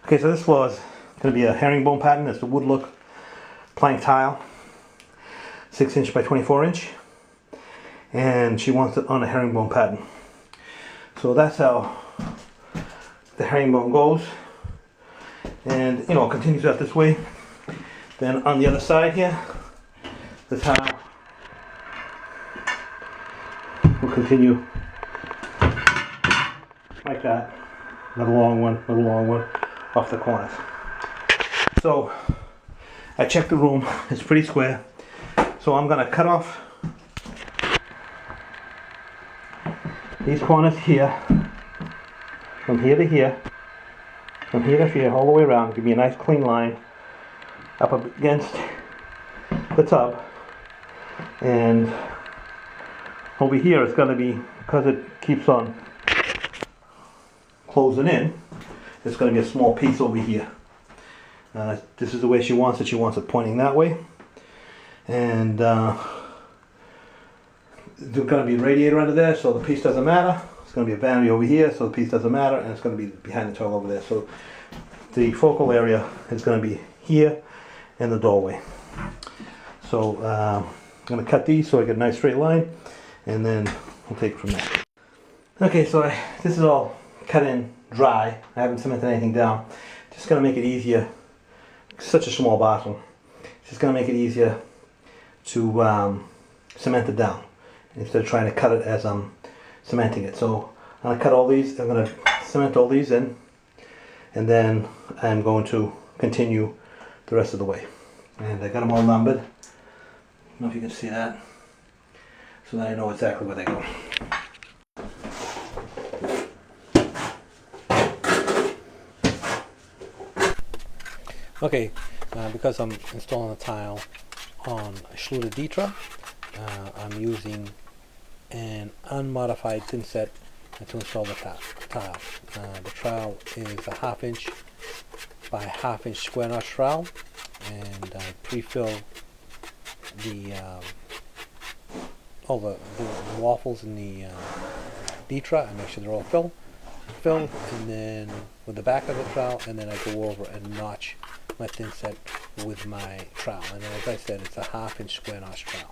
Okay, so this floor is going to be a herringbone pattern. It's a wood look plank tile, 6" by 24". And she wants it on a herringbone pattern. So that's how the herringbone goes. And you know, it continues out this way. Then on the other side here, the tile will continue like that. Another long one off the corners. So I checked the room, it's pretty square. So I'm gonna cut off these corners here, from here to here, from here to here, all the way around. Give me a nice clean line up against the tub. And over here it's gonna be, because it keeps on closing in, it's going to be a small piece over here. This is the way she wants it. She wants it pointing that way. And there's going to be a radiator under there, so the piece doesn't matter. It's going to be a vanity over here, so the piece doesn't matter, and it's going to be behind the toilet over there. So the focal area is going to be here in the doorway. So I'm going to cut these so I get a nice straight line, and then we'll take it from there. Okay, so this is all cut in dry. I haven't cemented anything down. Just gonna make it easier. Such a small bathroom. Just gonna make it easier to cement it down instead of trying to cut it as I'm cementing it. So I'm gonna cut all these. I'm gonna cement all these in, and then I'm going to continue the rest of the way. And I got them all numbered. I don't know if you can see that. So that I know exactly where they go. Okay, because I'm installing a tile on a Schluter Ditra, I'm using an unmodified tinset to install the tile. The trowel is a 1/2" by 1/2" square notch trowel, and I pre-fill all the waffles in the Ditra. I make sure they're all filled, and then with the back of the trowel, and then I go over and notch my tinset with my trowel. And as I said, it's a 1/2" square notch trowel.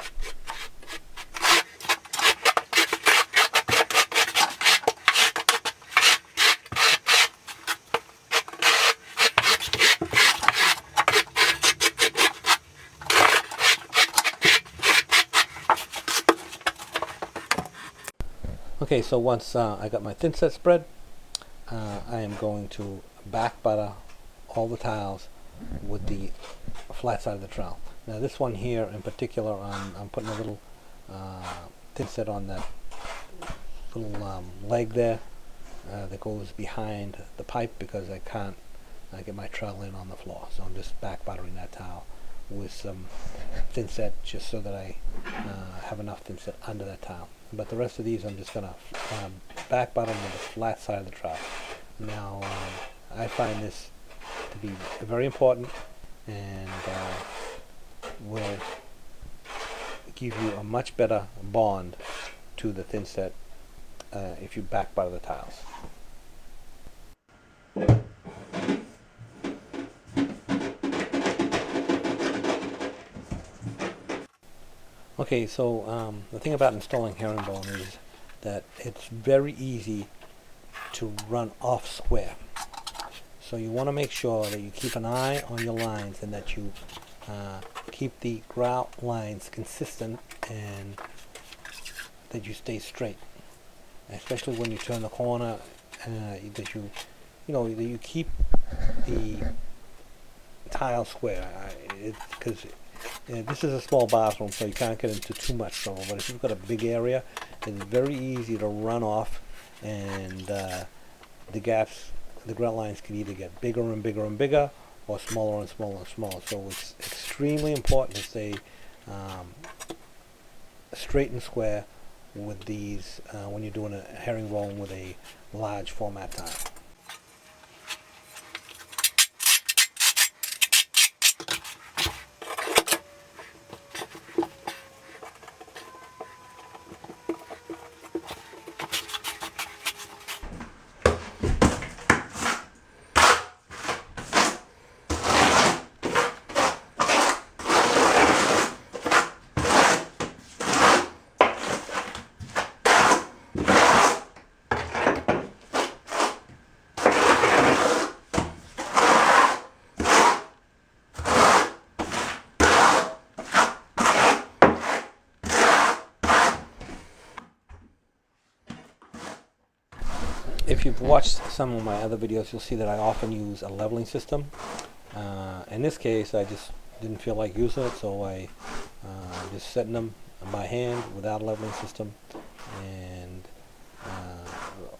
Okay, so once I got my tinset spread, I am going to back butter all the tiles with the flat side of the trowel. Now this one here in particular, I'm putting a little tinset on that little leg there that goes behind the pipe, because I can't get my trowel in on the floor. So I'm just back buttering that towel with some tinset, just so that I have enough tinset under that towel. But the rest of these I'm just going to back butter with the flat side of the trowel. Now I find this to be very important, and will give you a much better bond to the tinset if you back butter the tiles. Okay, so the thing about installing herringbone is that it's very easy to run off square. So you want to make sure that you keep an eye on your lines, and that you keep the grout lines consistent, and that you stay straight. Especially when you turn the corner, that you keep the tile square. Because this is a small bathroom, so you can't get into too much trouble. But if you've got a big area, it's very easy to run off, and the gaps, the grout lines can either get bigger and bigger and bigger, or smaller and smaller and smaller. So it's extremely important to stay straight and square with these when you're doing a herringbone with a large format tile. If you've watched some of my other videos, you'll see that I often use a leveling system. In this case, I just didn't feel like using it, so I just setting them by hand without a leveling system. And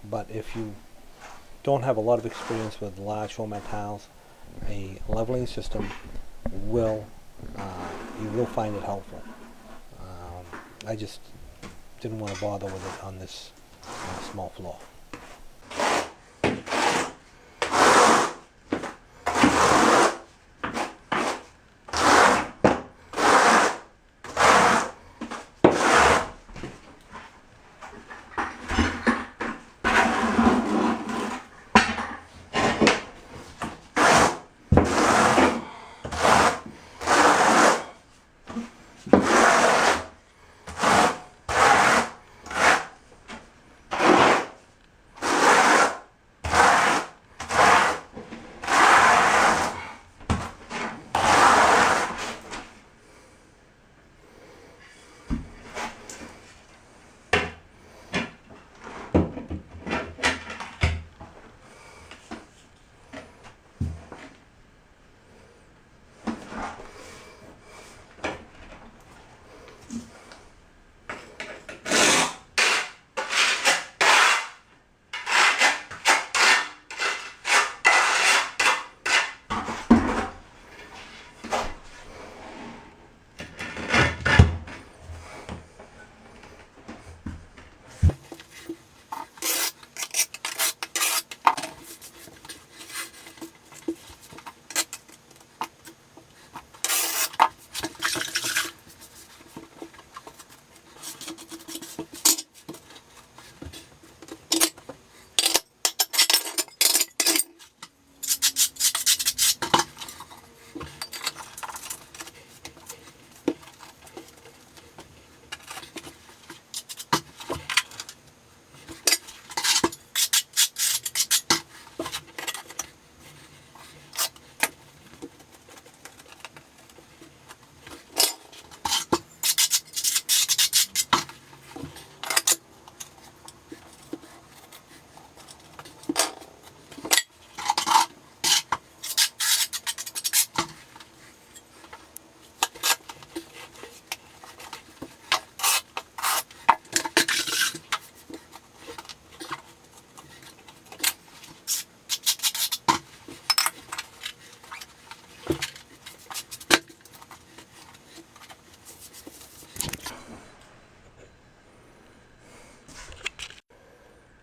but if you don't have a lot of experience with large format tiles, a leveling system will you will find it helpful. I just didn't want to bother with it on this small floor.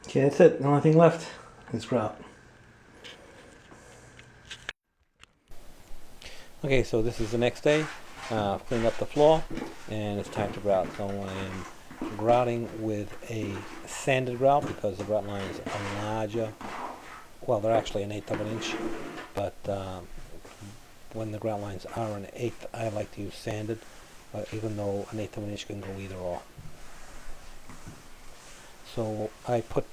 Okay, that's it. The only thing left is grout. Okay, so this is the next day. Cleaned up the floor, and it's time to grout. So I am grouting with a sanded grout because the grout lines are larger. Well, they're actually 1/8 of an inch, but when the grout lines are 1/8, I like to use sanded. But even though 1/8 of an inch can go either or. So I put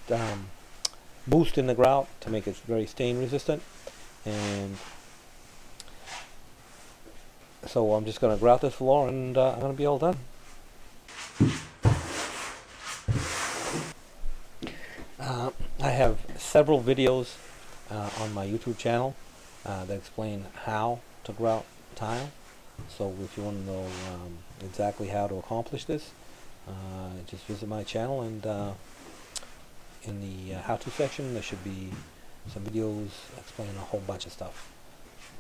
boost in the grout to make it very stain resistant, and so I'm just going to grout this floor, and I'm going to be all done. I have several videos on my YouTube channel that explain how to grout tile. So if you want to know exactly how to accomplish this, just visit my channel, and in the how-to section there should be some videos explaining a whole bunch of stuff,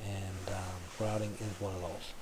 and grouting is one of those.